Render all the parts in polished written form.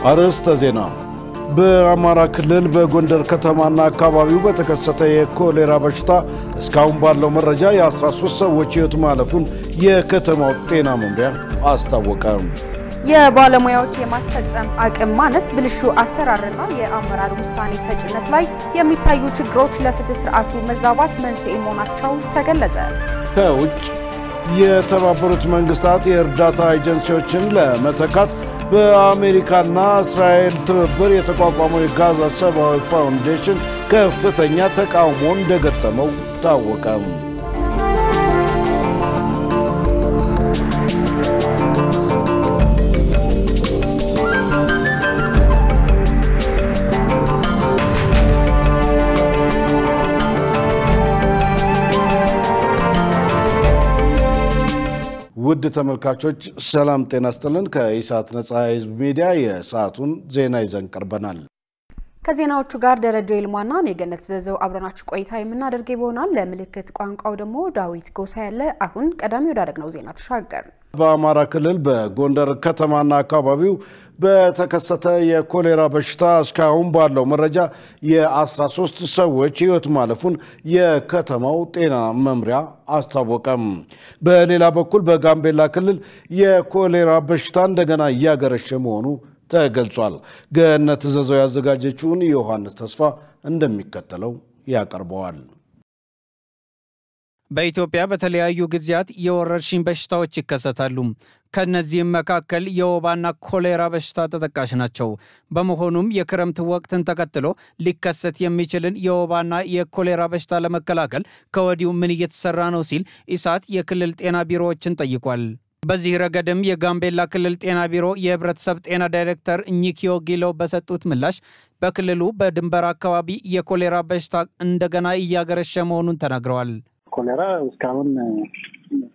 አርዕስተ ዜና በአማራ ክልል በጎንደር ከተማና አካባቢው በተከሰተ የኮሌራ በሽታ እስካሁን ባለው መረጃ የ13 ሰዎች ሕይወት ማለፉን የከተማው ጤና መምሪያ አስታወቀ። የባለሙያዎች የማስፈጸም አቅም ማነስ ብልሹ አሰራርና የአመራር ውሳኔ ሰጭነት ላይ የሚታዩ ችግሮች ለፍትህ ስርዓቱ መዛባት መንስኤ መሆናቸው ተገለጸ። ከውጭ የተባበሩት መንግስታት የእርዳታ ኤጀንሲዎችን ለመተካት በአሜሪካና እስራኤል ትብብር የተቋቋመው የጋዛ ሰብአዊ ፋውንዴሽን ከፍተኛ ተቃውሞ እንደገጠመው ታወቀ። ውድ ተመልካቾች ሰላም ጤና ይስጥልን። ከኢሳት ነጻ ህዝብ ሚዲያ የሰዓቱን ዜና ይዘን ቀርበናል። ከዜናዎቹ ጋር ደረጃ ይልማና ነገነት ዘዘው አብረናችሁ ቆይታ የምናደርግ ይሆናል። ለምልክት ቋንቋው ደግሞ ዳዊት ጎሳ ያለ። አሁን ቀዳሚ ወዳደረግነው ዜና ተሻገር። በአማራ ክልል በጎንደር ከተማና አካባቢው በተከሰተ የኮሌራ በሽታ እስካሁን ባለው መረጃ የ13 ሰዎች ሕይወት ማለፉን የከተማው ጤና መምሪያ አስታወቀም። በሌላ በኩል በጋምቤላ ክልል የኮሌራ በሽታ እንደገና እያገረሸ መሆኑ ተገልጿል። ገነት ዘዘው ያዘጋጀችውን ዮሐንስ ተስፋ እንደሚከተለው ያቀርበዋል። በኢትዮጵያ በተለያዩ ጊዜያት የወረርሽኝ በሽታዎች ይከሰታሉ። ከነዚህም መካከል የወባና ኮሌራ በሽታ ተጠቃሽ ናቸው። በመሆኑም የክረምት ወቅትን ተከትሎ ሊከሰት የሚችልን የወባና የኮሌራ በሽታ ለመከላከል ከወዲሁ ምን እየተሰራ ነው ሲል ኢሳት የክልል ጤና ቢሮዎችን ጠይቋል። በዚህ ረገድም የጋምቤላ ክልል ጤና ቢሮ የህብረተሰብ ጤና ዳይሬክተር ኒኪዮ ጊሎ በሰጡት ምላሽ በክልሉ በድንበር አካባቢ የኮሌራ በሽታ እንደገና እያገረሸ መሆኑን ተናግረዋል። ኮሌራ እስካሁን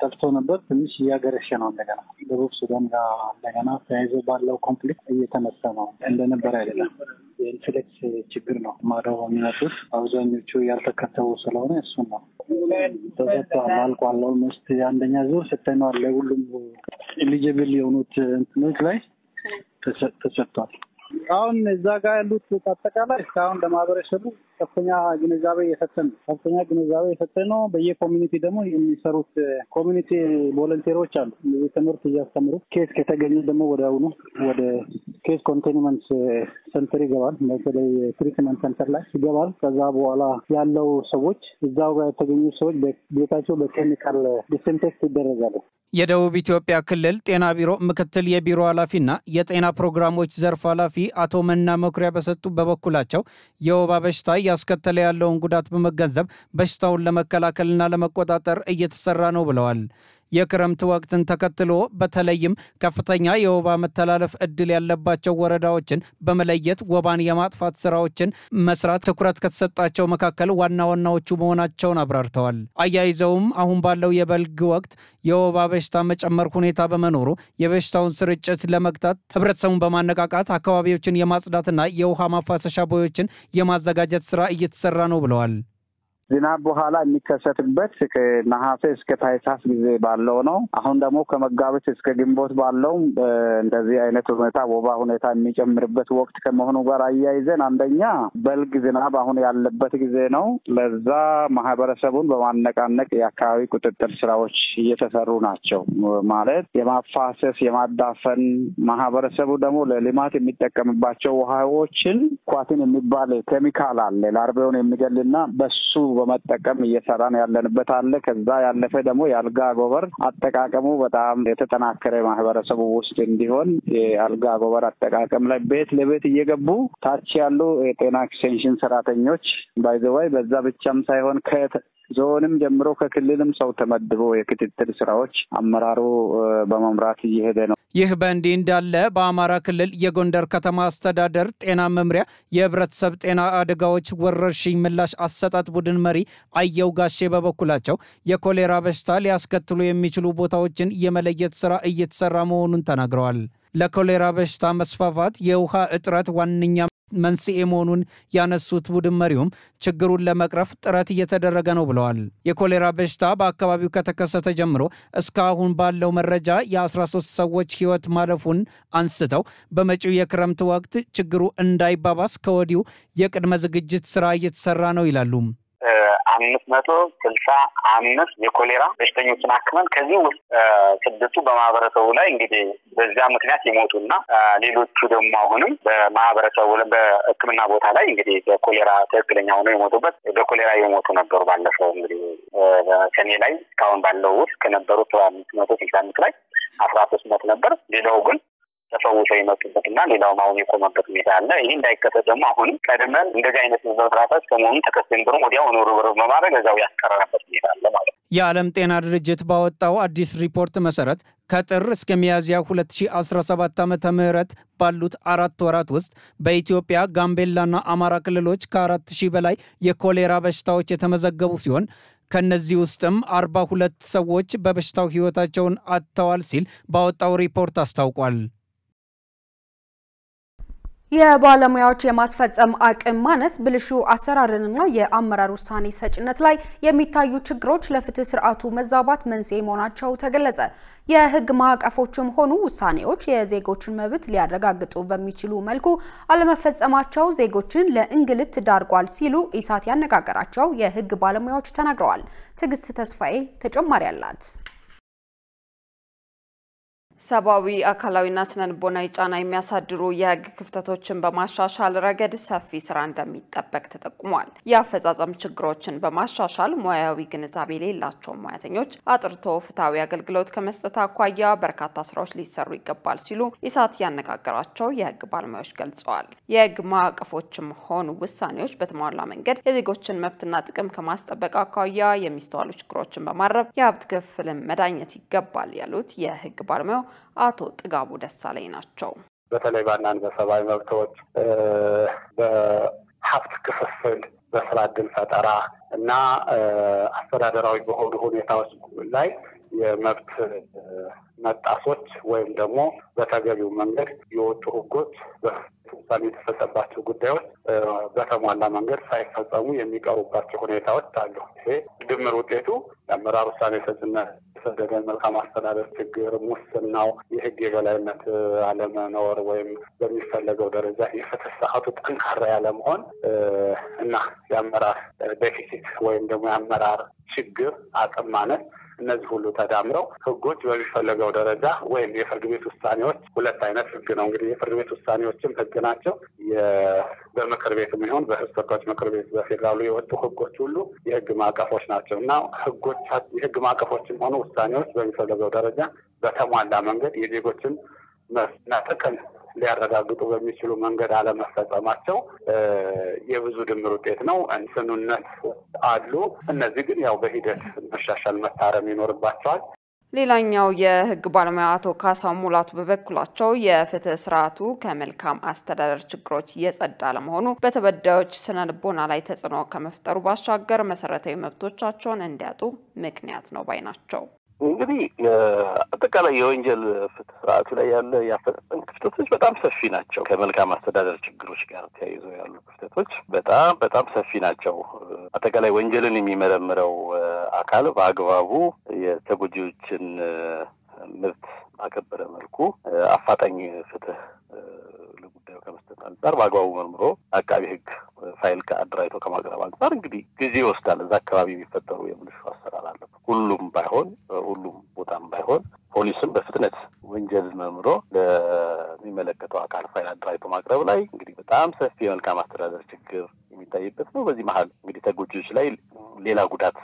ጠፍቶ ነበር፣ ትንሽ እያገረሸ ነው። እንደገና ደቡብ ሱዳን ጋር እንደገና ተያይዞ ባለው ኮንፍሊክት እየተነሳ ነው። እንደነበረ አይደለም። የኢንፍሌክስ ችግር ነው። ማዳው የሚመጡት አብዛኞቹ ያልተከተቡ ስለሆነ እሱ ነው ተሰጥቷል። አልቋል። ኦልሞስት የአንደኛ ዙር ሰጥተናል። ለሁሉም ኤሊጂብል የሆኑት እንትኖች ላይ ተሰጥቷል። አሁን እዛ ጋር ያሉት አጠቃላይ እስካሁን ለማህበረሰቡ ከፍተኛ ግንዛቤ የሰጠን ነው። በየኮሚኒቲ ደግሞ የሚሰሩት ኮሚኒቲ ቮለንቲሮች አሉ። ትምህርት እያስተምሩ ኬስ ከተገኘ ደግሞ ወደ ኬስ ኮንቴንመንት ሴንተር ይገባል። በተለይ ትሪትመንት ሴንተር ላይ ይገባል። ከዛ በኋላ ያለው ሰዎች እዛው ጋር የተገኙ ሰዎች ቤታቸው በኬሚካል ዲስኢንፌክት ይደረጋሉ። የደቡብ ኢትዮጵያ ክልል ጤና ቢሮ ምክትል የቢሮ ኃላፊና የጤና ፕሮግራሞች ዘርፍ ኃላፊ አቶ መና መኩሪያ በሰጡ በበኩላቸው የወባ በሽታ ያስከተለ ያለውን ጉዳት በመገንዘብ በሽታውን ለመከላከልና ለመቆጣጠር እየተሰራ ነው ብለዋል። የክረምት ወቅትን ተከትሎ በተለይም ከፍተኛ የወባ መተላለፍ እድል ያለባቸው ወረዳዎችን በመለየት ወባን የማጥፋት ስራዎችን መስራት ትኩረት ከተሰጣቸው መካከል ዋናዎቹ መሆናቸውን አብራርተዋል። አያይዘውም አሁን ባለው የበልግ ወቅት የወባ በሽታ መጨመር ሁኔታ በመኖሩ የበሽታውን ስርጭት ለመግታት ህብረተሰቡን በማነቃቃት አካባቢዎችን የማጽዳትና የውሃ ማፋሰሻ ቦዮችን የማዘጋጀት ስራ እየተሰራ ነው ብለዋል። ዝናብ በኋላ የሚከሰትበት ከነሐሴ እስከ ታህሳስ ጊዜ ባለው ነው። አሁን ደግሞ ከመጋቢት እስከ ግንቦት ባለው እንደዚህ አይነት ሁኔታ ወባ ሁኔታ የሚጨምርበት ወቅት ከመሆኑ ጋር አያይዘን አንደኛ በልግ ዝናብ አሁን ያለበት ጊዜ ነው። ለዛ ማህበረሰቡን በማነቃነቅ የአካባቢ ቁጥጥር ስራዎች እየተሰሩ ናቸው። ማለት የማፋሰስ የማዳፈን ማህበረሰቡ ደግሞ ለልማት የሚጠቀምባቸው ውሃዎችን ኳቲን የሚባል ኬሚካል አለ ላርቤውን የሚገልና በሱ በመጠቀም እየሰራን ያለንበት አለ። ከዛ ያለፈ ደግሞ የአልጋ ጎበር አጠቃቀሙ በጣም የተጠናከረ ማህበረሰቡ ውስጥ እንዲሆን የአልጋ ጎበር አጠቃቀም ላይ ቤት ለቤት እየገቡ ታች ያሉ የጤና ኤክስቴንሽን ሰራተኞች ባይዘዋይ በዛ ብቻም ሳይሆን ዞንም ጀምሮ ከክልልም ሰው ተመድቦ የክትትል ስራዎች አመራሩ በመምራት እየሄደ ነው። ይህ በእንዲህ እንዳለ በአማራ ክልል የጎንደር ከተማ አስተዳደር ጤና መምሪያ የህብረተሰብ ጤና አደጋዎች ወረርሽኝ ምላሽ አሰጣጥ ቡድን መሪ አየው ጋሼ በበኩላቸው የኮሌራ በሽታ ሊያስከትሉ የሚችሉ ቦታዎችን የመለየት ስራ እየተሰራ መሆኑን ተናግረዋል። ለኮሌራ በሽታ መስፋፋት የውሃ እጥረት ዋነኛ መንስኤ መሆኑን ያነሱት ቡድን መሪውም ችግሩን ለመቅረፍ ጥረት እየተደረገ ነው ብለዋል። የኮሌራ በሽታ በአካባቢው ከተከሰተ ጀምሮ እስካሁን ባለው መረጃ የ13 ሰዎች ሕይወት ማለፉን አንስተው በመጪው የክረምት ወቅት ችግሩ እንዳይባባስ ከወዲሁ የቅድመ ዝግጅት ስራ እየተሰራ ነው ይላሉ። 565 የኮሌራ በሽተኞችን አክመን ከዚህ ውስጥ 6 በማህበረሰቡ ላይ እንግዲህ በዛ ምክንያት የሞቱና ሌሎቹ ደግሞ አሁንም በማህበረሰቡ በሕክምና ቦታ ላይ እንግዲህ በኮሌራ ትክክለኛ ሆነው የሞቱበት በኮሌራ የሞቱ ነበሩ። ባለፈው እንግዲህ ሰኔ ላይ እስካሁን ባለው ውስጥ ከነበሩት 565 ላይ 13 ሞት ነበር። ሌላው ግን ተፈውሰው የመጡበትና ሌላውም አሁን የቆመበት ሁኔታ አለ። ይሄ እንዳይከሰት ደግሞ አሁንም ቀድመን እንደዚህ አይነት መብራቶች ሰሞኑን ተከስተን ወዲያውኑ ርብርብ በማድረግ እዛው ያስቀረነበት ሁኔታ አለ ማለት ነው። የዓለም ጤና ድርጅት ባወጣው አዲስ ሪፖርት መሰረት ከጥር እስከ ሚያዝያ 2017 ዓ.ም ባሉት 4 ወራት ውስጥ በኢትዮጵያ ጋምቤላና አማራ ክልሎች ከ4000 በላይ የኮሌራ በሽታዎች የተመዘገቡ ሲሆን ከነዚህ ውስጥም 42 ሰዎች በበሽታው ሕይወታቸውን አጥተዋል ሲል ባወጣው ሪፖርት አስታውቋል። የባለሙያዎች የማስፈጸም አቅም ማነስ ብልሹ አሰራርንና የአመራር ውሳኔ ሰጭነት ላይ የሚታዩ ችግሮች ለፍትህ ስርዓቱ መዛባት መንስኤ መሆናቸው ተገለጸ። የህግ ማዕቀፎችም ሆኑ ውሳኔዎች የዜጎችን መብት ሊያረጋግጡ በሚችሉ መልኩ አለመፈጸማቸው ዜጎችን ለእንግልት ዳርጓል ሲሉ ኢሳት ያነጋገራቸው የህግ ባለሙያዎች ተናግረዋል። ትዕግስት ተስፋዬ ተጨማሪ አላት። ሰብአዊ አካላዊና ስነልቦናዊ ጫና የሚያሳድሩ የህግ ክፍተቶችን በማሻሻል ረገድ ሰፊ ስራ እንደሚጠበቅ ተጠቁሟል። የአፈጻጸም ችግሮችን በማሻሻል ሙያዊ ግንዛቤ የሌላቸው ሙያተኞች አጥርቶ ፍትሃዊ አገልግሎት ከመስጠት አኳያ በርካታ ስራዎች ሊሰሩ ይገባል ሲሉ ኢሳት ያነጋገራቸው የህግ ባለሙያዎች ገልጸዋል። የህግ ማዕቀፎችም ሆኑ ውሳኔዎች በተሟላ መንገድ የዜጎችን መብትና ጥቅም ከማስጠበቅ አኳያ የሚስተዋሉ ችግሮችን በማረም የሀብት ክፍልን መዳኘት ይገባል ያሉት የህግ ባለሙያው አቶ ጥጋቡ ደሳለኝ ናቸው። በተለይ ባናን በሰብአዊ መብቶች በሀብት ክፍፍል በስራ ዕድል ፈጠራ እና አስተዳደራዊ በሆኑ ሁኔታዎች ላይ የመብት መጣሶች ወይም ደግሞ በተገቢው መንገድ የወጡ ህጎች ውሳኔ የተሰጠባቸው ጉዳዮች በተሟላ መንገድ ሳይፈጸሙ የሚቀሩባቸው ሁኔታዎች አሉ። ይሄ ድምር ውጤቱ የአመራር ውሳኔ ሰጭነት፣ የሰደገን መልካም አስተዳደር ችግር፣ ሙስናው፣ የህግ የበላይነት አለመኖር ወይም በሚፈለገው ደረጃ የፍትህ ስርዓቱ ጠንካራ ያለመሆን እና የአመራር ዴፊሲት ወይም ደግሞ የአመራር ችግር አቅም ማነስ እነዚህ ሁሉ ተዳምረው ህጎች በሚፈለገው ደረጃ ወይም የፍርድ ቤት ውሳኔዎች ሁለት አይነት ህግ ነው እንግዲህ የፍርድ ቤት ውሳኔዎችም ህግ ናቸው። በምክር ቤትም ይሁን በህዝብ ተወካዮች ምክር ቤት በፌዴራሉ የወጡ ህጎች ሁሉ የህግ ማዕቀፎች ናቸው እና ህጎች የህግ ማዕቀፎችም ሆኑ ውሳኔዎች በሚፈለገው ደረጃ በተሟላ መንገድ የዜጎችን መብትና ጥቅም ሊያረጋግጡ በሚችሉ መንገድ አለመፈጸማቸው የብዙ ድምር ውጤት ነው። እንስኑነት አሉ። እነዚህ ግን ያው በሂደት መሻሻል መታረም ይኖርባቸዋል። ሌላኛው የህግ ባለሙያ አቶ ካሳው ሙላቱ በበኩላቸው የፍትህ ስርዓቱ ከመልካም አስተዳደር ችግሮች የጸዳ ለመሆኑ በተበዳዮች ስነልቦና ላይ ተጽዕኖ ከመፍጠሩ ባሻገር መሰረታዊ መብቶቻቸውን እንዲያጡ ምክንያት ነው ባይ ናቸው። እንግዲህ አጠቃላይ የወንጀል ፍትህ ስርዓቱ ላይ ያለ የአፈጻጸም ክፍተቶች በጣም ሰፊ ናቸው። ከመልካም አስተዳደር ችግሮች ጋር ተያይዘው ያሉ ክፍተቶች በጣም ሰፊ ናቸው። አጠቃላይ ወንጀልን የሚመረምረው አካል በአግባቡ የተጎጂዎችን መብት ባከበረ መልኩ አፋጣኝ ፍትህ ለጉዳዩ ከመስጠት አንጻር በአግባቡ መርምሮ አቃቢ ህግ ፋይል ከአደራጅቶ ከማቅረብ አንጻር እንግዲህ ጊዜ ይወስዳል። እዛ አካባቢ የሚፈጠሩ የብልሹ አሰራር አለ። ሁሉም ቦታም ባይሆን ፖሊስም በፍጥነት ወንጀል መርምሮ ለሚመለከተው አካል ፋይል አደራጅቶ ማቅረብ ላይ እንግዲህ በጣም ሰፊ የመልካም አስተዳደር ችግር የሚታይበት ነው። በዚህ መሀል እንግዲህ ተጎጂዎች ላይ ሌላ ጉዳት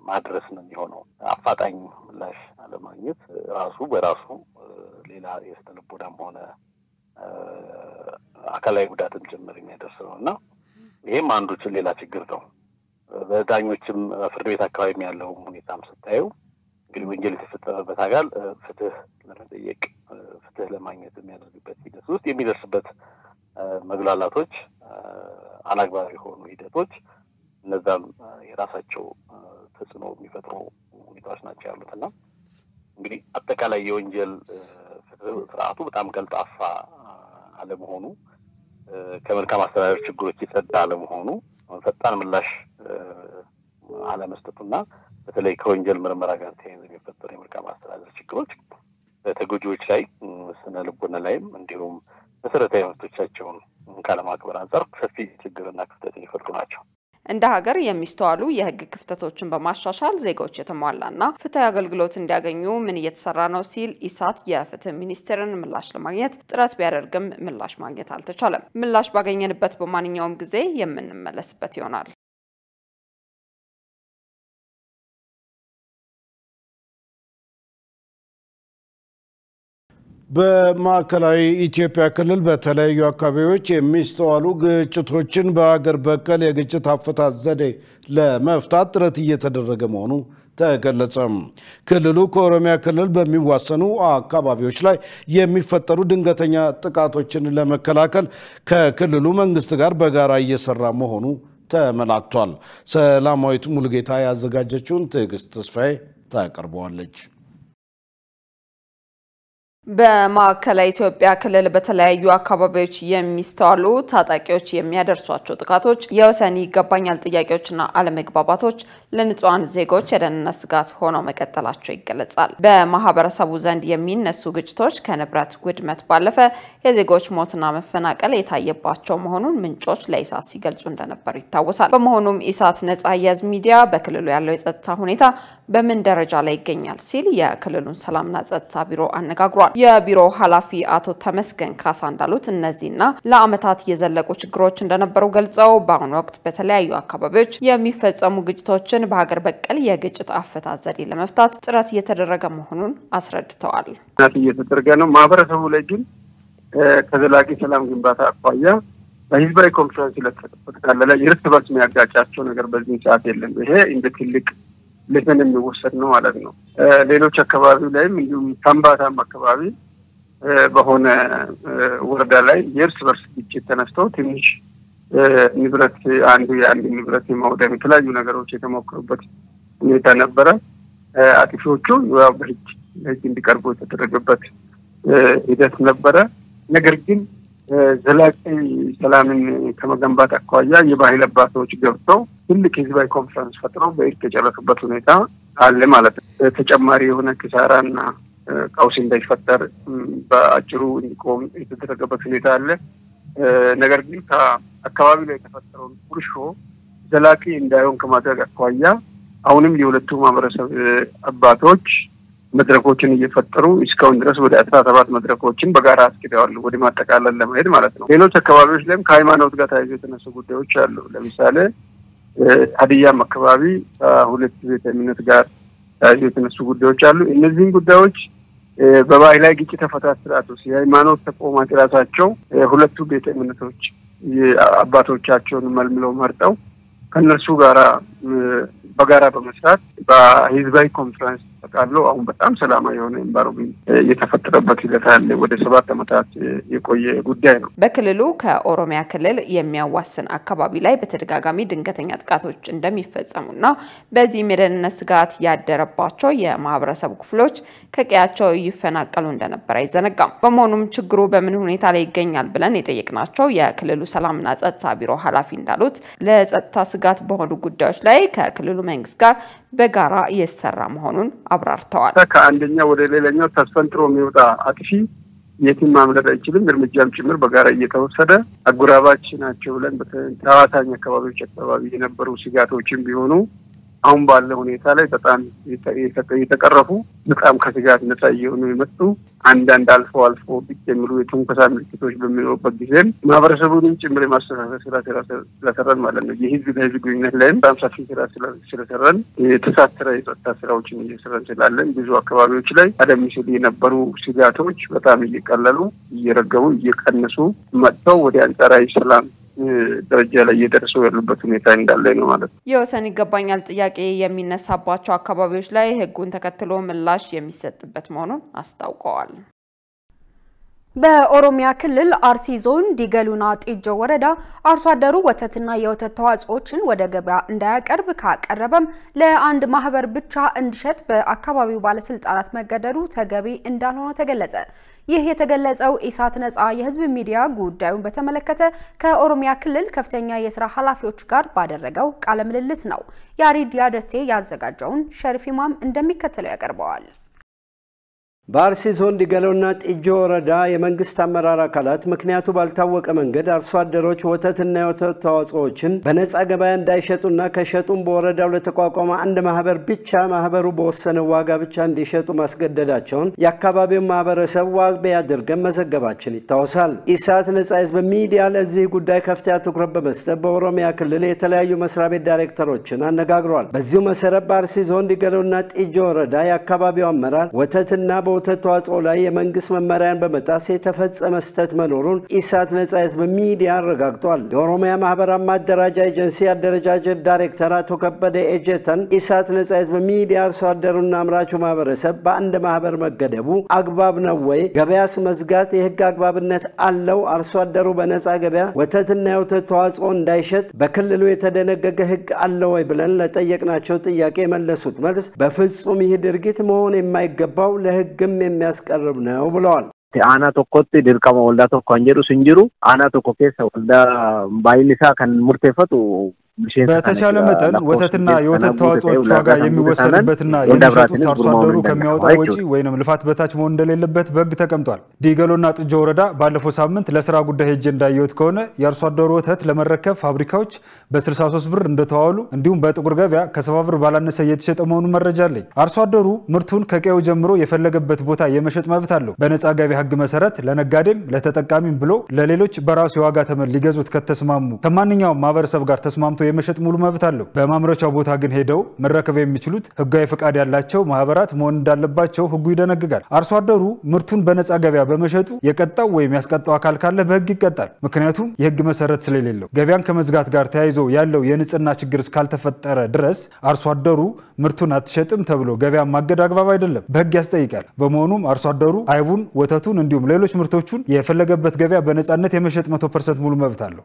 ማድረስ ነው የሚሆነው። አፋጣኝ ምላሽ አለማግኘት ራሱ በራሱ ሌላ የስነልቦናም ሆነ አካላዊ ጉዳትን ጭምር የሚያደርስ ነውና ይሄም አንዱ ሌላ ችግር ነው። በዳኞችም ፍርድ ቤት አካባቢ ያለው ሁኔታም ስታዩ እንግዲህ ወንጀል የተፈጸመበት አካል ፍትህ ለመጠየቅ ፍትህ ለማግኘት የሚያደርግበት ሂደት ውስጥ የሚደርስበት መግላላቶች፣ አላግባብ የሆኑ ሂደቶች እነዛም የራሳቸው ተጽዕኖ የሚፈጥሩ ሁኔታዎች ናቸው ያሉትና እንግዲህ አጠቃላይ የወንጀል ፍትህ ስርዓቱ በጣም ቀልጣፋ አለመሆኑ ከመልካም አስተዳደር ችግሮች የጸዳ አለመሆኑ ፈጣን ምላሽ አለመስጠቱና በተለይ ከወንጀል ምርመራ ጋር ተያይዞ የሚፈጠሩ የመልካም አስተዳደር ችግሮች በተጎጂዎች ላይ ስነ ልቦና ላይም እንዲሁም መሰረታዊ መብቶቻቸውን ካለማክበር አንፃር ሰፊ ችግርና ክፍተት የሚፈጥሩ ናቸው። እንደ ሀገር የሚስተዋሉ የህግ ክፍተቶችን በማሻሻል ዜጎች የተሟላና ፍትሃዊ አገልግሎት እንዲያገኙ ምን እየተሰራ ነው ሲል ኢሳት የፍትህ ሚኒስቴርን ምላሽ ለማግኘት ጥረት ቢያደርግም ምላሽ ማግኘት አልተቻለም። ምላሽ ባገኘንበት በማንኛውም ጊዜ የምንመለስበት ይሆናል። በማዕከላዊ ኢትዮጵያ ክልል በተለያዩ አካባቢዎች የሚስተዋሉ ግጭቶችን በአገር በቀል የግጭት አፈታት ዘዴ ለመፍታት ጥረት እየተደረገ መሆኑ ተገለጸ። ክልሉ ከኦሮሚያ ክልል በሚዋሰኑ አካባቢዎች ላይ የሚፈጠሩ ድንገተኛ ጥቃቶችን ለመከላከል ከክልሉ መንግስት ጋር በጋራ እየሰራ መሆኑ ተመላክቷል። ሰላማዊት ሙሉጌታ ያዘጋጀችውን ትዕግስት ተስፋዬ ታቀርበዋለች። በማዕከላዊ ኢትዮጵያ ክልል በተለያዩ አካባቢዎች የሚስተዋሉ ታጣቂዎች የሚያደርሷቸው ጥቃቶች የወሰን ይገባኛል ጥያቄዎችና አለመግባባቶች ለንጹሃን ዜጎች የደህንነት ስጋት ሆነው መቀጠላቸው ይገለጻል። በማህበረሰቡ ዘንድ የሚነሱ ግጭቶች ከንብረት ውድመት ባለፈ የዜጎች ሞትና መፈናቀል የታየባቸው መሆኑን ምንጮች ለኢሳት ሲገልጹ እንደነበር ይታወሳል። በመሆኑም ኢሳት ነጻ የህዝብ ሚዲያ በክልሉ ያለው የጸጥታ ሁኔታ በምን ደረጃ ላይ ይገኛል ሲል የክልሉን ሰላምና ጸጥታ ቢሮ አነጋግሯል። የቢሮ ኃላፊ አቶ ተመስገን ካሳ እንዳሉት እነዚህና ለአመታት የዘለቁ ችግሮች እንደነበሩ ገልጸው በአሁኑ ወቅት በተለያዩ አካባቢዎች የሚፈጸሙ ግጭቶችን በሀገር በቀል የግጭት አፈታት ዘዴ ለመፍታት ጥረት እየተደረገ መሆኑን አስረድተዋል። እየተደረገ ነው። ማህበረሰቡ ላይ ግን ከዘላቂ ሰላም ግንባታ አኳያ በህዝባዊ ኮንፈረንስ ለተጠቃለለ የእርስ በርስ የሚያጋጫቸው ነገር በዚህ ሰዓት የለም። ይሄ እንደ ትልቅ ለሰን የሚወሰድ ነው ማለት ነው። ሌሎች አካባቢ ላይም እንዲሁም ከምባታም አካባቢ በሆነ ወረዳ ላይ የእርስ በርስ ግጭት ተነስቶ ትንሽ ንብረት አንዱ ንብረት የማውደም የተለያዩ ነገሮች የተሞከሩበት ሁኔታ ነበረ። አጥፊዎቹ ያው በህግ እንዲቀርቡ የተደረገበት ሂደት ነበረ። ነገር ግን ዘላቂ ሰላምን ከመገንባት አኳያ የባህል አባቶች ገብተው ትልቅ ህዝባዊ ኮንፈረንስ ፈጥረው በእርቅ የጨረሱበት ሁኔታ አለ ማለት ነው። ተጨማሪ የሆነ ኪሳራና ቀውስ እንዳይፈጠር በአጭሩ እንዲቆም የተደረገበት ሁኔታ አለ። ነገር ግን ከአካባቢ ላይ የተፈጠረውን ቁርሾ ዘላቂ እንዳይሆን ከማድረግ አኳያ አሁንም የሁለቱ ማህበረሰብ አባቶች መድረኮችን እየፈጠሩ እስካሁን ድረስ ወደ 17 መድረኮችን በጋራ አስኪደዋል ወደ ማጠቃለል ለማሄድ ማለት ነው። ሌሎች አካባቢዎች ላይም ከሃይማኖት ጋር ተያይዞ የተነሱ ጉዳዮች አሉ። ለምሳሌ ሀዲያም አካባቢ ከሁለት ቤተ እምነት ጋር ተያይዞ የተነሱ ጉዳዮች አሉ። እነዚህን ጉዳዮች በባህላዊ ግጭት አፈታት ስርዓት ውስጥ የሃይማኖት ተቋማት ራሳቸው ሁለቱ ቤተ እምነቶች አባቶቻቸውን መልምለው መርጠው ከነሱ ጋራ በጋራ በመስራት በህዝባዊ ኮንፈረንስ ተቃለው አሁን በጣም ሰላማዊ የሆነ ኤንቫይሮንመንት የተፈጠረበት ሂደት አለ። ወደ 7 ዓመታት የቆየ ጉዳይ ነው። በክልሉ ከኦሮሚያ ክልል የሚያዋስን አካባቢ ላይ በተደጋጋሚ ድንገተኛ ጥቃቶች እንደሚፈጸሙና በዚህም የደህንነት ስጋት ያደረባቸው የማህበረሰብ ክፍሎች ከቀያቸው ይፈናቀሉ እንደነበር አይዘነጋም። በመሆኑም ችግሩ በምን ሁኔታ ላይ ይገኛል ብለን የጠየቅናቸው የክልሉ ሰላምና ጸጥታ ቢሮ ኃላፊ እንዳሉት ለጸጥታ ስጋት በሆኑ ጉዳዮች ላይ ከክልሉ መንግስት ጋር በጋራ እየሰራ መሆኑን አብራርተዋል። ከአንደኛ ወደ ሌላኛው ተስፈንጥሮ የሚወጣ አጥፊ የትም ማምለጥ አይችልም። እርምጃም ጭምር በጋራ እየተወሰደ አጎራባች ናቸው ብለን በተዋታኝ አካባቢዎች የነበሩ ስጋቶችን ቢሆኑ አሁን ባለው ሁኔታ ላይ በጣም የተቀረፉ በጣም ከስጋት ነፃ እየሆኑ የመጡ አንዳንድ አልፎ የሚሉ የትንኮሳ ምልክቶች በሚኖሩበት ጊዜ ማህበረሰቡንም ጭምር የማስተሳሰር ስራ ስለሰራን ማለት ነው። የህዝብ ለህዝብ ግንኙነት ላይም በጣም ሰፊ ስራ ስለሰራን የተሳሰረ የጸጥታ ስራዎችን እየሰራን ስላለን ብዙ አካባቢዎች ላይ ቀደም ሲል የነበሩ ስጋቶች በጣም እየቀለሉ እየረገቡ እየቀነሱ መጥተው ወደ አንጻራዊ ሰላም ደረጃ ላይ እየደረሱ ያሉበት ሁኔታ እንዳለ ነው ማለት ነው። የወሰን ይገባኛል ጥያቄ የሚነሳባቸው አካባቢዎች ላይ ህጉን ተከትሎ ምላሽ የሚሰጥበት መሆኑን አስታውቀዋል። በኦሮሚያ ክልል አርሲ ዞን ዲገሉና ጢጆ ወረዳ አርሶ አደሩ ወተትና የወተት ተዋጽኦችን ወደ ገበያ እንዳያቀርብ ካቀረበም ለአንድ ማህበር ብቻ እንዲሸጥ በአካባቢው ባለስልጣናት መገደዱ ተገቢ እንዳልሆነ ተገለጸ። ይህ የተገለጸው ኢሳት ነጻ የህዝብ ሚዲያ ጉዳዩን በተመለከተ ከኦሮሚያ ክልል ከፍተኛ የሥራ ኃላፊዎች ጋር ባደረገው ቃለ ምልልስ ነው። ያሪድ ያደቴ ያዘጋጀውን ሸሪፍ ኢማም እንደሚከተለው ያቀርበዋል። በአርሲ ዞን ዲገሉና ጢጆ ወረዳ የመንግስት አመራር አካላት ምክንያቱ ባልታወቀ መንገድ አርሶ አደሮች ወተትና የወተት ተዋጽኦችን በነፃ ገበያ እንዳይሸጡና ከሸጡም በወረዳው ለተቋቋመ አንድ ማህበር ብቻ ማህበሩ በወሰነው ዋጋ ብቻ እንዲሸጡ ማስገደዳቸውን የአካባቢው ማህበረሰብ ዋቢ አድርገን መዘገባችን ይታወሳል። ኢሳት ነጻ ህዝብ ሚዲያ ለዚህ ጉዳይ ከፍተኛ ትኩረት በመስጠት በኦሮሚያ ክልል የተለያዩ መስሪያ ቤት ዳይሬክተሮችን አነጋግሯል። በዚሁ መሰረት በአርሲ ዞን ዲገሉና ጢጆ ወረዳ የአካባቢው አመራር ወተትና ወተት ተዋጽኦ ላይ የመንግስት መመሪያን በመጣስ የተፈጸመ ስህተት መኖሩን ኢሳት ነጻ ህዝብ ሚዲያ አረጋግጧል። የኦሮሚያ ማህበራት ማደራጃ ኤጀንሲ አደረጃጀት ዳይሬክተር አቶ ከበደ ኤጀተን ኢሳት ነጻ ህዝብ ሚዲያ አርሶ አደሩና አምራቹ ማህበረሰብ በአንድ ማህበር መገደቡ አግባብ ነው ወይ? ገበያስ መዝጋት የህግ አግባብነት አለው? አርሶ አደሩ በነጻ ገበያ ወተትና የወተት ተዋጽኦ እንዳይሸጥ በክልሉ የተደነገገ ህግ አለ ወይ ብለን ለጠየቅናቸው ጥያቄ የመለሱት መልስ በፍጹም ይህ ድርጊት መሆን የማይገባው ለህግ የሚያስቀርብ ነው ብለዋል። አና ቶኮት ድርቀማ ወልዳ ቶኮ አንጀሩ ስንጅሩ አና ቶኮ ከሰ ወልዳ ባይልሳ ከን ሙርቴፈቱ በተቻለ መጠን ወተትና የወተት ተዋጽኦች ዋጋ የሚወሰንበትና የሚሸጡት አርሶ አደሩ ከሚያወጣው ወጪ ወይንም ልፋት በታች መሆን እንደሌለበት በህግ ተቀምጧል። ዲገሉና ጢጆ ወረዳ ባለፈው ሳምንት ለስራ ጉዳይ ሄጄ እንዳየሁት ከሆነ የአርሶ አደሩ ወተት ለመረከብ ፋብሪካዎች በ63 ብር እንደተዋሉ እንዲሁም በጥቁር ገበያ ከ70 ብር ባላነሰ እየተሸጠ መሆኑን መረጃ አለኝ። አርሶ አደሩ ምርቱን ከቀዩ ጀምሮ የፈለገበት ቦታ የመሸጥ መብት አለው። በነፃ ገበያ ህግ መሰረት ለነጋዴም ለተጠቃሚም ብሎ ለሌሎች በራሱ የዋጋ ተመን ሊገዙት ከተስማሙ ከማንኛውም ማህበረሰብ ጋር ተስማምቶ የመሸጥ ሙሉ መብት አለው። በማምረቻው ቦታ ግን ሄደው መረከብ የሚችሉት ህጋዊ ፍቃድ ያላቸው ማህበራት መሆን እንዳለባቸው ህጉ ይደነግጋል። አርሶ አደሩ ምርቱን በነፃ ገበያ በመሸጡ የቀጣው ወይም ያስቀጣው አካል ካለ በህግ ይቀጣል። ምክንያቱም የህግ መሰረት ስለሌለው ገበያን ከመዝጋት ጋር ተያይዞ ያለው የንጽህና ችግር እስካልተፈጠረ ድረስ አርሶ አደሩ ምርቱን አትሸጥም ተብሎ ገበያን ማገድ አግባብ አይደለም፣ በህግ ያስጠይቃል። በመሆኑም አርሶ አደሩ አይቡን፣ ወተቱን እንዲሁም ሌሎች ምርቶቹን የፈለገበት ገበያ በነፃነት የመሸጥ 100% ሙሉ መብት አለው።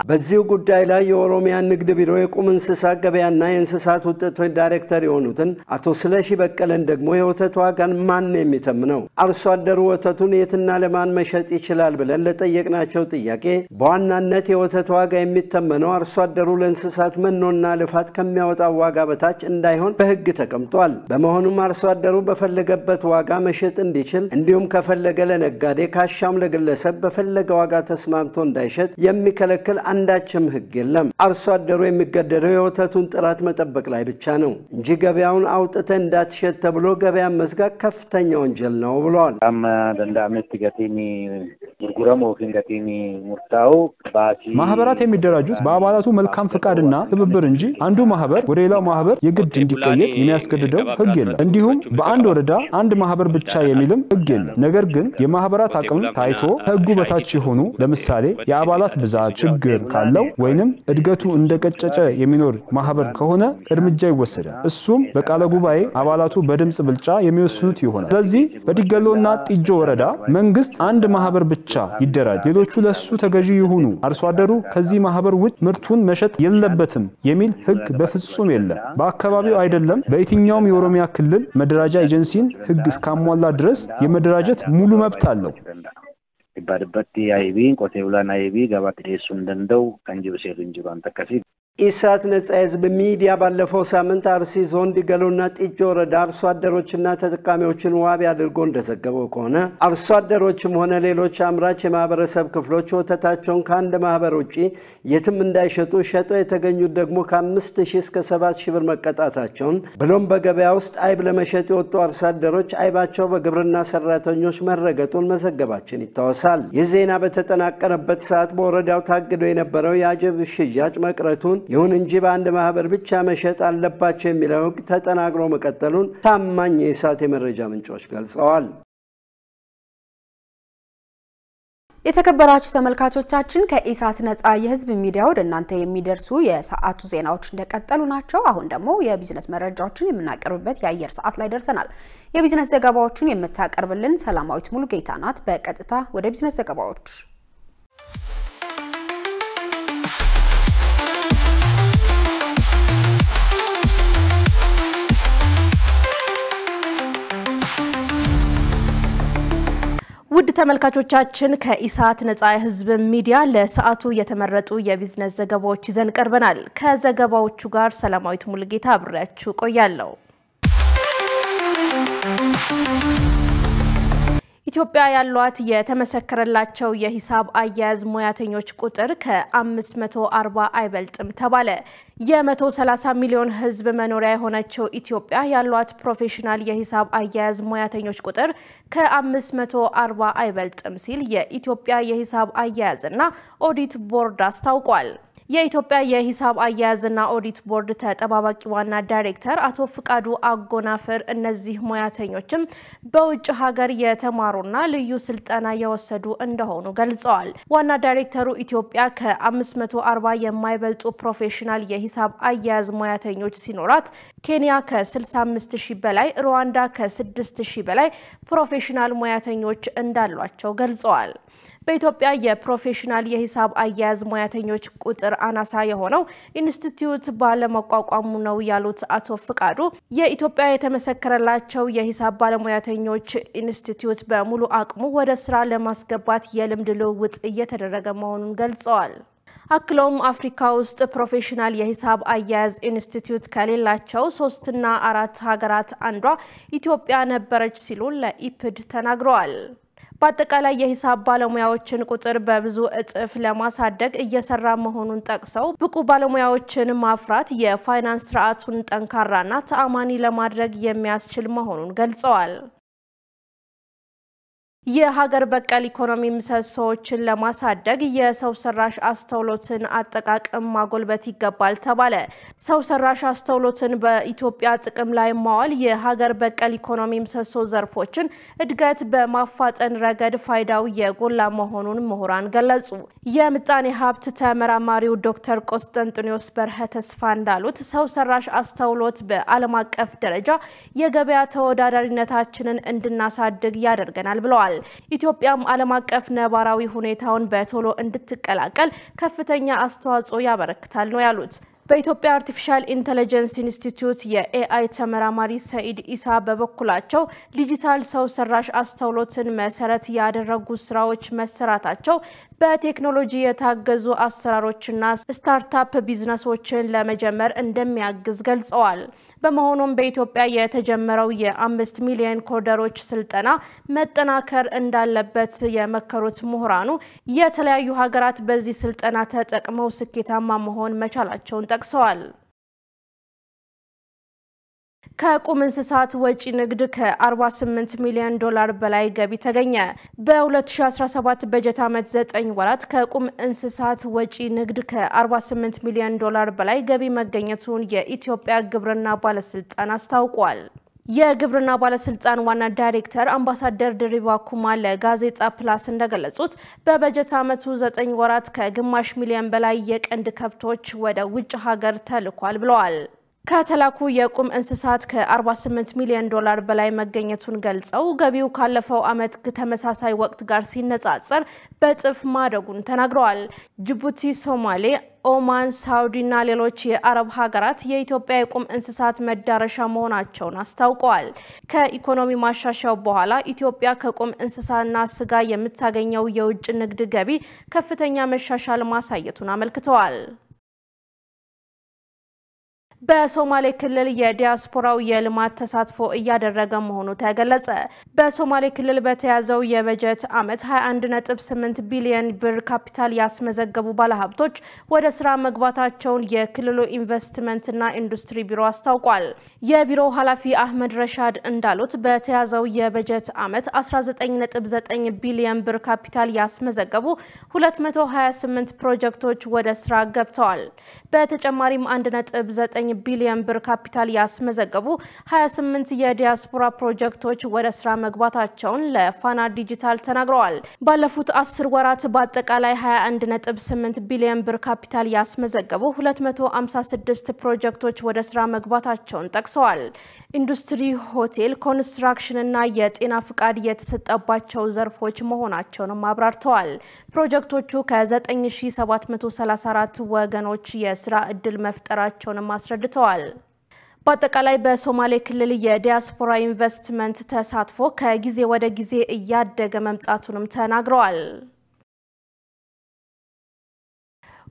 በዚህ ጉዳይ ላይ የኦሮሚያ ንግድ ቢሮ የቁም እንስሳት ገበያና የእንስሳት ውጤቶች ዳይሬክተር የሆኑትን አቶ ስለሺ በቀለን ደግሞ የወተት ዋጋን ማን የሚተምነው አርሶ አደሩ ወተቱን የትና ለማን መሸጥ ይችላል ብለን ለጠየቅናቸው ጥያቄ በዋናነት የወተት ዋጋ የሚተመነው አርሶ አደሩ ለእንስሳት መኖና ልፋት ከሚያወጣው ዋጋ በታች እንዳይሆን በህግ ተቀምጧል። በመሆኑም አርሶ አደሩ በፈለገበት ዋጋ መሸጥ እንዲችል እንዲሁም ከፈለገ ለነጋዴ ካሻም ለግለሰብ በፈለገ ዋጋ ተስማምቶ እንዳይሸጥ የሚከለክል አንዳችም ህግ የለም። አርሶ አደሩ የሚገደደው የወተቱን ጥራት መጠበቅ ላይ ብቻ ነው እንጂ ገበያውን አውጥተ እንዳትሸጥ ተብሎ ገበያ መዝጋት ከፍተኛ ወንጀል ነው ብለዋል። ማህበራት የሚደራጁት በአባላቱ መልካም ፍቃድና ትብብር እንጂ አንዱ ማህበር ወደ ሌላው ማህበር የግድ እንዲቀየጥ የሚያስገድደው ህግ የለም። እንዲሁም በአንድ ወረዳ አንድ ማህበር ብቻ የሚልም ህግ የለም። ነገር ግን የማህበራት አቅም ታይቶ ህጉ በታች የሆኑ ለምሳሌ የአባላት ብዛት ችግር ካለው ወይንም እድገቱ እንደቀጨጨ የሚኖር ማህበር ከሆነ እርምጃ ይወሰዳል። እሱም በቃለ ጉባኤ አባላቱ በድምጽ ብልጫ የሚወስኑት ይሆናል። ስለዚህ በዲገሉና ጢጆ ወረዳ መንግስት አንድ ማህበር ብቻ ይደራጅ፣ ሌሎቹ ለሱ ተገዢ ይሁኑ፣ አርሶ አደሩ ከዚህ ማህበር ውጭ ምርቱን መሸጥ የለበትም የሚል ህግ በፍጹም የለም። በአካባቢው አይደለም በየትኛውም የኦሮሚያ ክልል መደራጃ ኤጀንሲን ህግ እስካሟላ ድረስ የመደራጀት ሙሉ መብት አለው። ባድበቲ አይቢን ቆቴውላን አይቢ ጋባት ዴሱ እንደንደው ከንጂው ሴል እንጂባን ተከሲ ኢሳት ነጻ ህዝብ ሚዲያ ባለፈው ሳምንት አርሲ ዞን ዲገሉና ጢጆ ወረዳ አርሶ አደሮችና ተጠቃሚዎችን ዋቢ አድርጎ እንደዘገበው ከሆነ አርሶ አደሮችም ሆነ ሌሎች አምራች የማህበረሰብ ክፍሎች ወተታቸውን ከአንድ ማህበር ውጪ የትም እንዳይሸጡ ሸጠው የተገኙት ደግሞ ከ5000 እስከ 7000 ብር መቀጣታቸውን ብሎም በገበያ ውስጥ አይብ ለመሸጥ የወጡ አርሶ አደሮች አይባቸው በግብርና ሰራተኞች መረገጡን መዘገባችን ይታወሳል። የዜና በተጠናቀረበት ሰዓት በወረዳው ታግዶ የነበረው የአጀብ ሽያጭ መቅረቱን ይሁን እንጂ በአንድ ማህበር ብቻ መሸጥ አለባቸው የሚለው ህግ ተጠናክሮ መቀጠሉን ታማኝ የኢሳት የመረጃ ምንጮች ገልጸዋል። የተከበራችሁ ተመልካቾቻችን ከኢሳት ነጻ የህዝብ ሚዲያ ወደ እናንተ የሚደርሱ የሰዓቱ ዜናዎች እንደቀጠሉ ናቸው። አሁን ደግሞ የቢዝነስ መረጃዎችን የምናቀርብበት የአየር ሰዓት ላይ ደርሰናል። የቢዝነስ ዘገባዎችን የምታቀርብልን ሰላማዊት ሙሉጌታ ናት። በቀጥታ ወደ ቢዝነስ ዘገባዎች ውድ ተመልካቾቻችን ከኢሳት ነጻ የህዝብ ሚዲያ ለሰዓቱ የተመረጡ የቢዝነስ ዘገባዎች ይዘን ቀርበናል። ከዘገባዎቹ ጋር ሰላማዊት ሙሉጌታ አብሬያችሁ ቆያለሁ። ኢትዮጵያ ያሏት የተመሰከረላቸው የሂሳብ አያያዝ ሙያተኞች ቁጥር ከ540 አይበልጥም ተባለ። የ130 ሚሊዮን ህዝብ መኖሪያ የሆነችው ኢትዮጵያ ያሏት ፕሮፌሽናል የሂሳብ አያያዝ ሙያተኞች ቁጥር ከ540 አይበልጥም ሲል የኢትዮጵያ የሂሳብ አያያዝና ኦዲት ቦርድ አስታውቋል። የኢትዮጵያ የሂሳብ አያያዝና ኦዲት ቦርድ ተጠባባቂ ዋና ዳይሬክተር አቶ ፍቃዱ አጎናፍር እነዚህ ሙያተኞችም በውጭ ሀገር የተማሩና ልዩ ስልጠና የወሰዱ እንደሆኑ ገልጸዋል። ዋና ዳይሬክተሩ ኢትዮጵያ ከ540 የማይበልጡ ፕሮፌሽናል የሂሳብ አያያዝ ሙያተኞች ሲኖራት ኬንያ ከ65000 በላይ፣ ሩዋንዳ ከ6000 በላይ ፕሮፌሽናል ሙያተኞች እንዳሏቸው ገልጸዋል። በኢትዮጵያ የፕሮፌሽናል የሂሳብ አያያዝ ሙያተኞች ቁጥር አናሳ የሆነው ኢንስቲትዩት ባለመቋቋሙ ነው ያሉት አቶ ፍቃዱ የኢትዮጵያ የተመሰከረላቸው የሂሳብ ባለሙያተኞች ኢንስቲትዩት በሙሉ አቅሙ ወደ ስራ ለማስገባት የልምድ ልውውጥ እየተደረገ መሆኑን ገልጸዋል። አክሎም አፍሪካ ውስጥ ፕሮፌሽናል የሂሳብ አያያዝ ኢንስቲትዩት ከሌላቸው 3 እና 4 ሀገራት አንዷ ኢትዮጵያ ነበረች ሲሉ ለኢፕድ ተናግረዋል። በአጠቃላይ የሂሳብ ባለሙያዎችን ቁጥር በብዙ እጥፍ ለማሳደግ እየሰራ መሆኑን ጠቅሰው ብቁ ባለሙያዎችን ማፍራት የፋይናንስ ስርዓቱን ጠንካራና ተአማኒ ለማድረግ የሚያስችል መሆኑን ገልጸዋል። የሀገር በቀል ኢኮኖሚ ምሰሶዎችን ለማሳደግ የሰው ሰራሽ አስተውሎትን አጠቃቀም ማጎልበት ይገባል ተባለ። ሰው ሰራሽ አስተውሎትን በኢትዮጵያ ጥቅም ላይ ማዋል የሀገር በቀል ኢኮኖሚ ምሰሶ ዘርፎችን እድገት በማፋጠን ረገድ ፋይዳው የጎላ መሆኑን ምሁራን ገለጹ። የምጣኔ ሀብት ተመራማሪው ዶክተር ቆስጠንጢኖስ በርሀ ተስፋ እንዳሉት ሰው ሰራሽ አስተውሎት በዓለም አቀፍ ደረጃ የገበያ ተወዳዳሪነታችንን እንድናሳድግ ያደርገናል ብለዋል። ኢትዮጵያም ዓለም አቀፍ ነባራዊ ሁኔታውን በቶሎ እንድትቀላቀል ከፍተኛ አስተዋጽኦ ያበረክታል ነው ያሉት። በኢትዮጵያ አርቲፊሻል ኢንተለጀንስ ኢንስቲትዩት የኤአይ ተመራማሪ ሰኢድ ኢሳ በበኩላቸው ዲጂታል ሰው ሰራሽ አስተውሎትን መሰረት ያደረጉ ስራዎች መሰራታቸው በቴክኖሎጂ የታገዙ አሰራሮችና ስታርታፕ ቢዝነሶችን ለመጀመር እንደሚያግዝ ገልጸዋል። በመሆኑም በኢትዮጵያ የተጀመረው የ5 ሚሊዮን ኮደሮች ስልጠና መጠናከር እንዳለበት የመከሩት ምሁራኑ የተለያዩ ሀገራት በዚህ ስልጠና ተጠቅመው ስኬታማ መሆን መቻላቸውን ጠቅሰዋል። ከቁም እንስሳት ወጪ ንግድ ከ48 ሚሊዮን ዶላር በላይ ገቢ ተገኘ። በ2017 በጀት ዓመት 9 ወራት ከቁም እንስሳት ወጪ ንግድ ከ48 ሚሊዮን ዶላር በላይ ገቢ መገኘቱን የኢትዮጵያ ግብርና ባለስልጣን አስታውቋል። የግብርና ባለስልጣን ዋና ዳይሬክተር አምባሳደር ድሪባ ኩማ ለጋዜጣ ፕላስ እንደገለጹት በበጀት ዓመቱ 9 ወራት ከግማሽ ሚሊዮን በላይ የቀንድ ከብቶች ወደ ውጭ ሀገር ተልኳል ብለዋል። ከተላኩ የቁም እንስሳት ከ48 ሚሊዮን ዶላር በላይ መገኘቱን ገልጸው ገቢው ካለፈው ዓመት ተመሳሳይ ወቅት ጋር ሲነጻጸር በጥፍ ማደጉን ተናግረዋል። ጅቡቲ፣ ሶማሌ፣ ኦማን፣ ሳውዲና ሌሎች የአረብ ሀገራት የኢትዮጵያ የቁም እንስሳት መዳረሻ መሆናቸውን አስታውቀዋል። ከኢኮኖሚ ማሻሻያው በኋላ ኢትዮጵያ ከቁም እንስሳና ስጋ የምታገኘው የውጭ ንግድ ገቢ ከፍተኛ መሻሻል ማሳየቱን አመልክተዋል። በሶማሌ ክልል የዲያስፖራው የልማት ተሳትፎ እያደረገ መሆኑ ተገለጸ። በሶማሌ ክልል በተያዘው የበጀት ዓመት 21.8 ቢሊዮን ብር ካፒታል ያስመዘገቡ ባለሀብቶች ወደ ስራ መግባታቸውን የክልሉ ኢንቨስትመንትና ኢንዱስትሪ ቢሮ አስታውቋል። የቢሮው ኃላፊ አህመድ ረሻድ እንዳሉት በተያዘው የበጀት ዓመት 19.9 ቢሊዮን ብር ካፒታል ያስመዘገቡ 228 ፕሮጀክቶች ወደ ስራ ገብተዋል። በተጨማሪም 1.9 ቢሊዮን ብር ካፒታል ያስመዘገቡ 28 የዲያስፖራ ፕሮጀክቶች ወደ ስራ መግባታቸውን ለፋና ዲጂታል ተናግረዋል። ባለፉት 10 ወራት በአጠቃላይ 21.8 ቢሊዮን ብር ካፒታል ያስመዘገቡ 256 ፕሮጀክቶች ወደ ስራ መግባታቸውን ጠቅሰዋል። ኢንዱስትሪ፣ ሆቴል፣ ኮንስትራክሽን እና የጤና ፍቃድ የተሰጠባቸው ዘርፎች መሆናቸውን አብራርተዋል። ፕሮጀክቶቹ ከ9734 ወገኖች የስራ እድል መፍጠራቸውን አስረድተዋል። በአጠቃላይ በሶማሌ ክልል የዲያስፖራ ኢንቨስትመንት ተሳትፎ ከጊዜ ወደ ጊዜ እያደገ መምጣቱንም ተናግረዋል።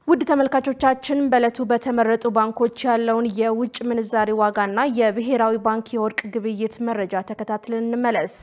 ውድ ተመልካቾቻችን በለቱ በተመረጡ ባንኮች ያለውን የውጭ ምንዛሪ ዋጋና የብሔራዊ ባንክ የወርቅ ግብይት መረጃ ተከታትለን እንመለስ።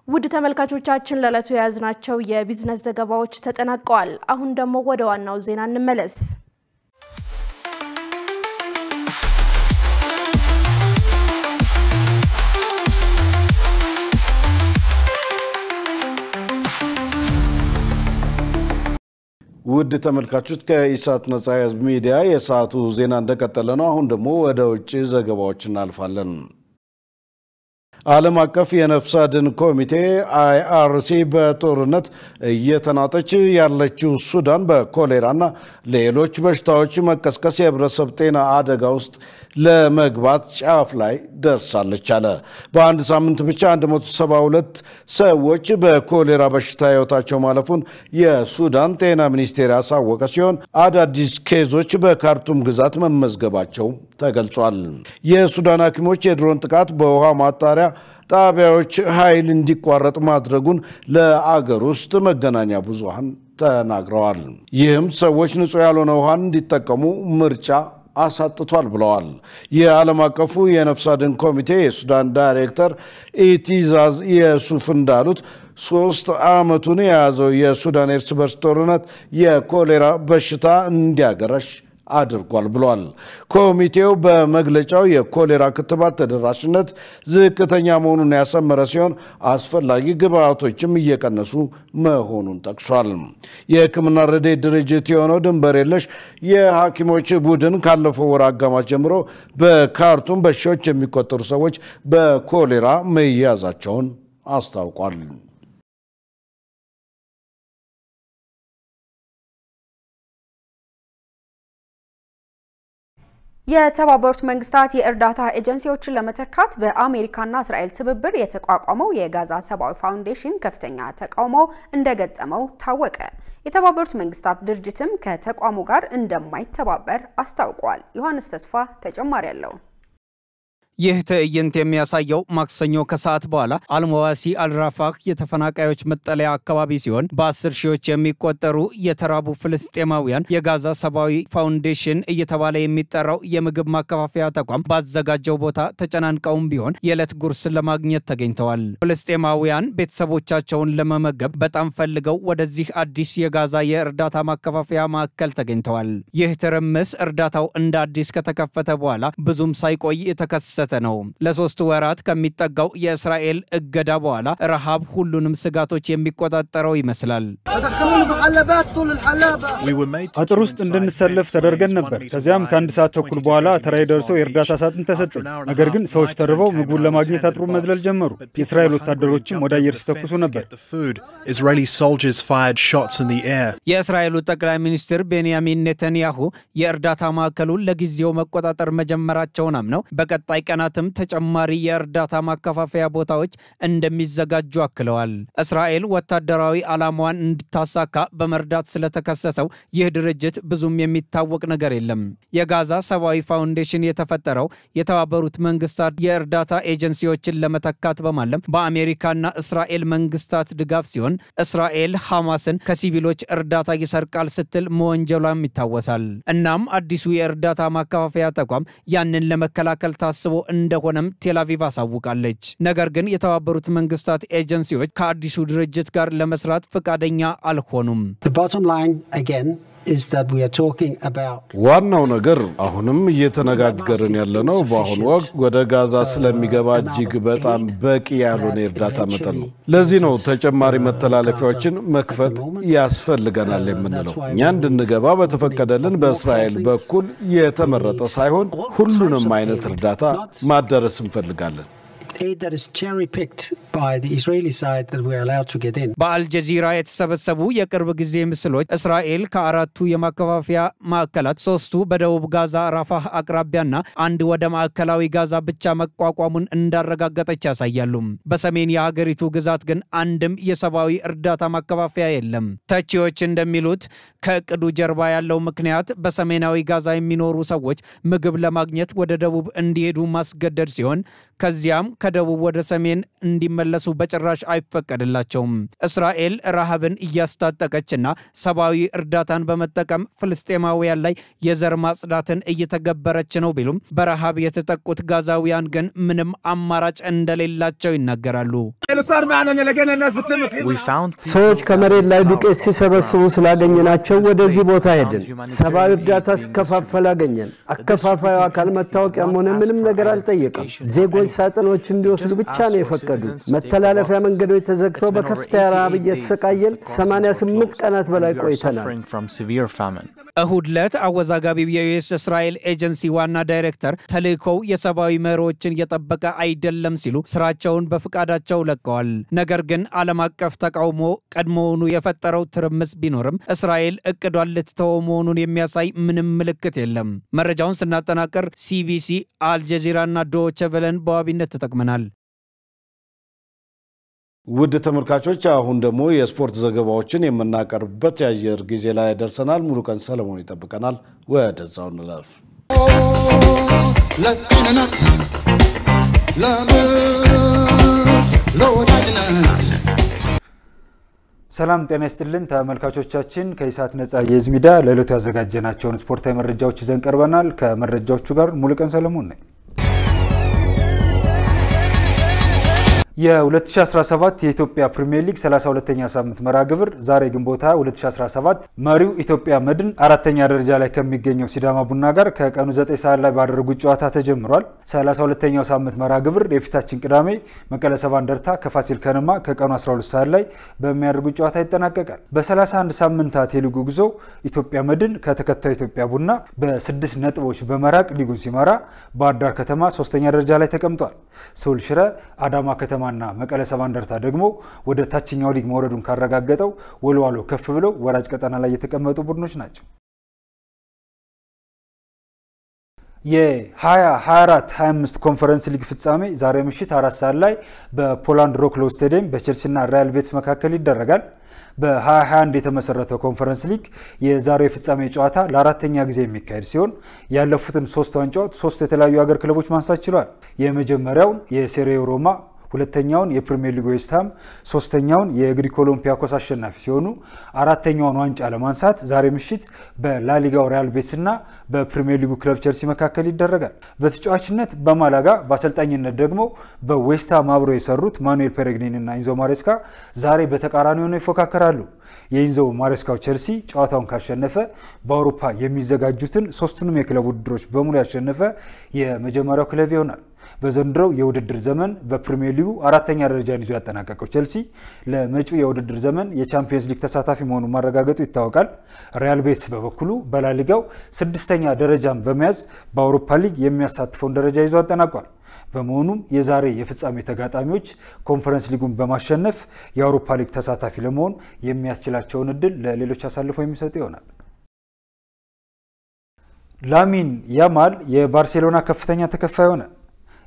ውድ ተመልካቾቻችን ለለቱ ያዝናቸው የቢዝነስ ዘገባዎች ተጠናቀዋል። አሁን ደግሞ ወደ ዋናው ዜና እንመለስ። ውድ ተመልካቾች ከኢሳት ነጻ የህዝብ ሚዲያ የሰዓቱ ዜና እንደቀጠለ ነው። አሁን ደግሞ ወደ ውጭ ዘገባዎች እናልፋለን። ዓለም አቀፍ የነፍስ አድን ኮሚቴ IRC በጦርነት እየተናጠች ያለችው ሱዳን በኮሌራና ሌሎች በሽታዎች መቀስቀስ የህብረተሰብ ጤና አደጋ ውስጥ ለመግባት ጫፍ ላይ ደርሳለች አለ። በአንድ ሳምንት ብቻ 172 ሰዎች በኮሌራ በሽታ ህይወታቸው ማለፉን የሱዳን ጤና ሚኒስቴር ያሳወቀ ሲሆን አዳዲስ ኬዞች በካርቱም ግዛት መመዝገባቸው ተገልጿል። የሱዳን ሐኪሞች የድሮን ጥቃት በውሃ ማጣሪያ ጣቢያዎች ኃይል እንዲቋረጥ ማድረጉን ለአገር ውስጥ መገናኛ ብዙሃን ተናግረዋል። ይህም ሰዎች ንጹህ ያልሆነ ውሃን እንዲጠቀሙ ምርጫ አሳጥቷል ብለዋል። የዓለም አቀፉ የነፍስ አድን ኮሚቴ የሱዳን ዳይሬክተር ኢቲዛዝ የሱፍ እንዳሉት 3 ዓመቱን የያዘው የሱዳን እርስ በርስ ጦርነት የኮሌራ በሽታ እንዲያገረሽ አድርጓል ብሏል። ኮሚቴው በመግለጫው የኮሌራ ክትባት ተደራሽነት ዝቅተኛ መሆኑን ያሰመረ ሲሆን አስፈላጊ ግብአቶችም እየቀነሱ መሆኑን ጠቅሷል። የሕክምና ረድኤት ድርጅት የሆነው ድንበር የለሽ የሐኪሞች ቡድን ካለፈው ወር አጋማሽ ጀምሮ በካርቱም በሺዎች የሚቆጠሩ ሰዎች በኮሌራ መያዛቸውን አስታውቋል። የተባበሩት መንግስታት የእርዳታ ኤጀንሲዎችን ለመተካት በአሜሪካና እስራኤል ትብብር የተቋቋመው የጋዛ ሰብአዊ ፋውንዴሽን ከፍተኛ ተቃውሞ እንደገጠመው ታወቀ። የተባበሩት መንግስታት ድርጅትም ከተቋሙ ጋር እንደማይተባበር አስታውቋል። ዮሐንስ ተስፋ ተጨማሪ ያለው ይህ ትዕይንት የሚያሳየው ማክሰኞ ከሰዓት በኋላ አልመዋሲ አልራፋህ የተፈናቃዮች መጠለያ አካባቢ ሲሆን በ10 ሺዎች የሚቆጠሩ የተራቡ ፍልስጤማውያን የጋዛ ሰብአዊ ፋውንዴሽን እየተባለ የሚጠራው የምግብ ማከፋፈያ ተቋም ባዘጋጀው ቦታ ተጨናንቀውም ቢሆን የዕለት ጉርስ ለማግኘት ተገኝተዋል። ፍልስጤማውያን ቤተሰቦቻቸውን ለመመገብ በጣም ፈልገው ወደዚህ አዲስ የጋዛ የእርዳታ ማከፋፈያ ማዕከል ተገኝተዋል። ይህ ትርምስ እርዳታው እንደ አዲስ ከተከፈተ በኋላ ብዙም ሳይቆይ የተከሰተ ነው። ለ3 ወራት ከሚጠጋው የእስራኤል እገዳ በኋላ ረሃብ ሁሉንም ስጋቶች የሚቆጣጠረው ይመስላል። አጥር ውስጥ እንድንሰለፍ ተደርገን ነበር። ከዚያም ከ1 ሰዓት ተኩል በኋላ ተራይ ደርሶ የእርዳታ ሳጥን ተሰጠን። ነገር ግን ሰዎች ተርበው ምግቡን ለማግኘት አጥሩን መዝለል ጀመሩ። የእስራኤል ወታደሮችም ወደ አየር ሲተኩሱ ነበር። የእስራኤሉ ጠቅላይ ሚኒስትር ቤንያሚን ኔታንያሁ የእርዳታ ማዕከሉን ለጊዜው መቆጣጠር መጀመራቸውን አምነው በቀጣይ ቀናትም ተጨማሪ የእርዳታ ማከፋፈያ ቦታዎች እንደሚዘጋጁ አክለዋል። እስራኤል ወታደራዊ ዓላማዋን እንድታሳካ በመርዳት ስለተከሰሰው ይህ ድርጅት ብዙም የሚታወቅ ነገር የለም። የጋዛ ሰብአዊ ፋውንዴሽን የተፈጠረው የተባበሩት መንግስታት የእርዳታ ኤጀንሲዎችን ለመተካት በማለም በአሜሪካና እስራኤል መንግስታት ድጋፍ ሲሆን እስራኤል ሐማስን ከሲቪሎች እርዳታ ይሰርቃል ስትል መወንጀሏም ይታወሳል። እናም አዲሱ የእርዳታ ማከፋፈያ ተቋም ያንን ለመከላከል ታስቦ እንደሆነም ቴልአቪቭ አሳውቃለች። ነገር ግን የተባበሩት መንግስታት ኤጀንሲዎች ከአዲሱ ድርጅት ጋር ለመስራት ፈቃደኛ አልሆኑም። ዋናው ነገር አሁንም እየተነጋገርን ያለነው በአሁኑ ወቅት ወደ ጋዛ ስለሚገባ እጅግ በጣም በቂ ያልሆነ የእርዳታ መጠን ነው። ለዚህ ነው ተጨማሪ መተላለፊያዎችን መክፈት ያስፈልገናል የምንለው። እኛ እንድንገባ በተፈቀደልን በእስራኤል በኩል የተመረጠ ሳይሆን ሁሉንም አይነት እርዳታ ማዳረስ እንፈልጋለን። በአልጀዚራ የተሰበሰቡ የቅርብ ጊዜ ምስሎች እስራኤል ከአራቱ የማከፋፈያ ማዕከላት ሶስቱ በደቡብ ጋዛ ራፋህ አቅራቢያና አንድ ወደ ማዕከላዊ ጋዛ ብቻ መቋቋሙን እንዳረጋገጠች ያሳያሉ። በሰሜን የሀገሪቱ ግዛት ግን አንድም የሰብአዊ እርዳታ ማከፋፈያ የለም። ተቺዎች እንደሚሉት ከእቅዱ ጀርባ ያለው ምክንያት በሰሜናዊ ጋዛ የሚኖሩ ሰዎች ምግብ ለማግኘት ወደ ደቡብ እንዲሄዱ ማስገደድ ሲሆን ከዚያም ከደቡብ ወደ ሰሜን እንዲመለሱ በጭራሽ አይፈቀድላቸውም። እስራኤል ረሃብን እያስታጠቀችና ሰብአዊ እርዳታን በመጠቀም ፍልስጤማውያን ላይ የዘር ማጽዳትን እየተገበረች ነው ቢሉም በረሃብ የተጠቁት ጋዛውያን ግን ምንም አማራጭ እንደሌላቸው ይናገራሉ። ሰዎች ከመሬት ላይ ዱቄት ሲሰበስቡ ስላገኘናቸው ወደዚህ ቦታ ሄድን። ሰብአዊ እርዳታ ሲከፋፈል አገኘን። አከፋፋዩ አካል መታወቂያም ሆነ ምንም ነገር አልጠየቀም። ዜጎች ሳጥኖች እንዲወስዱ ብቻ ነው የፈቀዱት። መተላለፊያ መንገዶች ተዘግተው በከፍተኛ ረሃብ እየተሰቃየን 88 ቀናት በላይ ቆይተናል። እሁድ ዕለት አወዛጋቢው የዩኤስ እስራኤል ኤጀንሲ ዋና ዳይሬክተር ተልእኮው የሰብአዊ መርሆችን የጠበቀ አይደለም ሲሉ ስራቸውን በፍቃዳቸው ለቀዋል። ነገር ግን ዓለም አቀፍ ተቃውሞ ቀድሞውኑ የፈጠረው ትርምስ ቢኖርም እስራኤል እቅዷን ልትተወው መሆኑን የሚያሳይ ምንም ምልክት የለም። መረጃውን ስናጠናቀር ሲቢሲ፣ አልጀዚራና ዶይቼ ቬለን በዋቢነት ተጠቅመናል። ውድ ተመልካቾች አሁን ደግሞ የስፖርት ዘገባዎችን የምናቀርብበት የአየር ጊዜ ላይ ደርሰናል። ሙሉቀን ሰለሞን ይጠብቀናል። ወደዛው እንለፍ። ለጤንነት ለወዳጅነት ሰላም ጤና ይስጥልን ተመልካቾቻችን። ከኢሳት ነጻ የህዝብ ሚዲያ ለዕለቱ ያዘጋጀናቸውን ስፖርታዊ መረጃዎች ይዘን ቀርበናል። ከመረጃዎቹ ጋር ሙሉቀን ሰለሞን ነኝ። የ2017 የኢትዮጵያ ፕሪሚየር ሊግ 32ኛ ሳምንት መርሃ ግብር ዛሬ ግንቦት 2017 መሪው ኢትዮጵያ መድን አራተኛ ደረጃ ላይ ከሚገኘው ሲዳማ ቡና ጋር ከቀኑ 9 ሰዓት ላይ ባደረጉት ጨዋታ ተጀምሯል። 32ኛው ሳምንት መርሃ ግብር የፊታችን ቅዳሜ መቀለ ሰባ እንደርታ ከፋሲል ከነማ ከቀኑ 12 ሰዓት ላይ በሚያደርጉት ጨዋታ ይጠናቀቃል። በ31 ሳምንታት የሊጉ ጉዞ ኢትዮጵያ መድን ከተከታዩ ኢትዮጵያ ቡና በ6 ነጥቦች በመራቅ ሊጉን ሲመራ ባህር ዳር ከተማ 3ኛ ደረጃ ላይ ተቀምጧል። ሶል ሽረ፣ አዳማ ከተማ እና መቀለ ሰባ እንደርታ ደግሞ ወደ ታችኛው ሊግ መውረዱን ካረጋገጠው ወልዋሎ ከፍ ብለው ወራጅ ቀጠና ላይ የተቀመጡ ቡድኖች ናቸው። የ2024-25 ኮንፈረንስ ሊግ ፍጻሜ ዛሬ ምሽት 4 ሰዓት ላይ በፖላንድ ሮክሎ ስቴዲየም በቼልሲና ሪያል ቤቲስ መካከል ይደረጋል። በ2021 የተመሰረተው ኮንፈረንስ ሊግ የዛሬው ፍጻሜ ጨዋታ ለአራተኛ ጊዜ የሚካሄድ ሲሆን ያለፉትን 3 ዋንጫዎች 3 የተለያዩ ሀገር ክለቦች ማንሳት ችሏል። የመጀመሪያውን የሴሪኤ ሮማ፣ ሁለተኛውን የፕሪሚየር ሊግ ዌስት ሃም፣ ሶስተኛውን የግሪክ ኦሎምፒያኮስ አሸናፊ ሲሆኑ አራተኛውን ዋንጫ ለማንሳት ዛሬ ምሽት በላሊጋው ሪያል ቤቲስና በፕሪሚየር ሊጉ ክለብ ቼልሲ መካከል ይደረጋል። በተጫዋችነት በማላጋ በአሰልጣኝነት ደግሞ በዌስት ሃም አብረው የሰሩት ማኑኤል ፔሬግሪኒ እና ኢንዞ ማሬስካ ዛሬ በተቃራኒ ሆነው ይፎካከራሉ። የኢንዞ ማሬስካው ቼልሲ ጨዋታውን ካሸነፈ በአውሮፓ የሚዘጋጁትን 3ቱንም የክለብ ውድድሮች በሙሉ ያሸነፈ የመጀመሪያው ክለብ ይሆናል። በዘንድሮው የውድድር ዘመን በፕሪሚየር ሊጉ አራተኛ ደረጃን ይዞ ያጠናቀቀው ቼልሲ ለመጪው የውድድር ዘመን የቻምፒየንስ ሊግ ተሳታፊ መሆኑን ማረጋገጡ ይታወቃል። ሪያል ቤቲስ በበኩሉ በላሊጋው 6ኛ ደረጃን በመያዝ በአውሮፓ ሊግ የሚያሳትፈውን ደረጃ ይዞ አጠናቋል። በመሆኑም የዛሬ የፍጻሜ ተጋጣሚዎች ኮንፈረንስ ሊጉን በማሸነፍ የአውሮፓ ሊግ ተሳታፊ ለመሆን የሚያስችላቸውን እድል ለሌሎች አሳልፈው የሚሰጡ ይሆናል። ላሚን ያማል የባርሴሎና ከፍተኛ ተከፋይ ሆነ።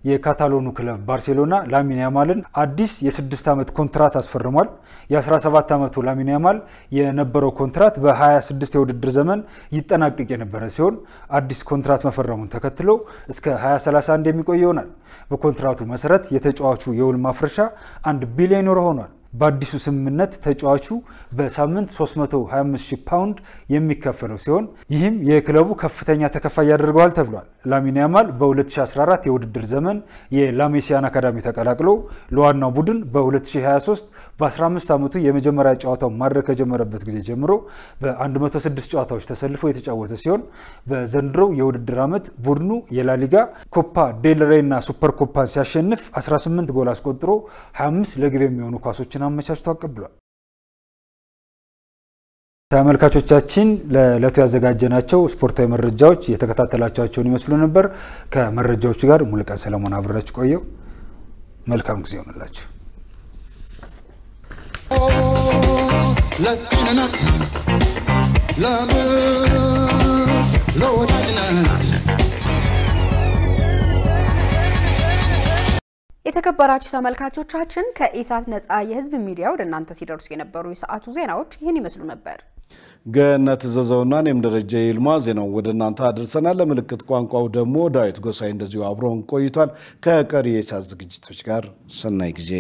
የካታሎኑ ክለብ ባርሴሎና ላሚን ያማልን አዲስ የ6 ዓመት ኮንትራት አስፈርሟል። የ17 ዓመቱ ላሚን ያማል የነበረው ኮንትራት በ26 የውድድር ዘመን ይጠናቀቅ የነበረ ሲሆን አዲስ ኮንትራት መፈረሙን ተከትሎ እስከ 2031 የሚቆይ ይሆናል። በኮንትራቱ መሰረት የተጫዋቹ የውል ማፍረሻ 1 ቢሊዮን ዩሮ ሆኗል። በአዲሱ ስምምነት ተጫዋቹ በሳምንት 325,000 ፓውንድ የሚከፈለው ሲሆን ይህም የክለቡ ከፍተኛ ተከፋይ ያደርገዋል ተብሏል። ላሚን ያማል በ2014 የውድድር ዘመን የላሜሲያን አካዳሚ ተቀላቅሎ ለዋናው ቡድን በ2023 በ15 ዓመቱ የመጀመሪያ ጨዋታው ማድረግ ከጀመረበት ጊዜ ጀምሮ በ106 ጨዋታዎች ተሰልፎ የተጫወተ ሲሆን በዘንድሮው የውድድር ዓመት ቡድኑ የላሊጋ ኮፓ ዴል ሬይ እና ሱፐር ኮፓን ሲያሸንፍ 18 ጎል አስቆጥሮ 25 ለግብ የሚሆኑ ኳሶችን አመቻችቶ አቀብሏል። ተመልካቾቻችን ለዕለቱ ያዘጋጀናቸው ስፖርታዊ መረጃዎች የተከታተላችኋቸውን ይመስሉ ነበር። ከመረጃዎቹ ጋር ሙሉቀን ሰለሞን አብራችሁ ቆየው። መልካም ጊዜ ይሁንላችሁ። ለጤንነት ለምት ለወዳጅነት የተከበራችሁ ተመልካቾቻችን ከኢሳት ነፃ የህዝብ ሚዲያ ወደ እናንተ ሲደርሱ የነበሩ የሰዓቱ ዜናዎች ይህን ይመስሉ ነበር። ገነት ዘዘውና እኔም ደረጃ ይልማ ዜናው ወደ እናንተ አድርሰናል። ለምልክት ቋንቋው ደግሞ ዳዊት ጎሳይ እንደዚሁ አብሮን ቆይቷል። ከቀሪ የኢሳት ዝግጅቶች ጋር ሰናይ ጊዜ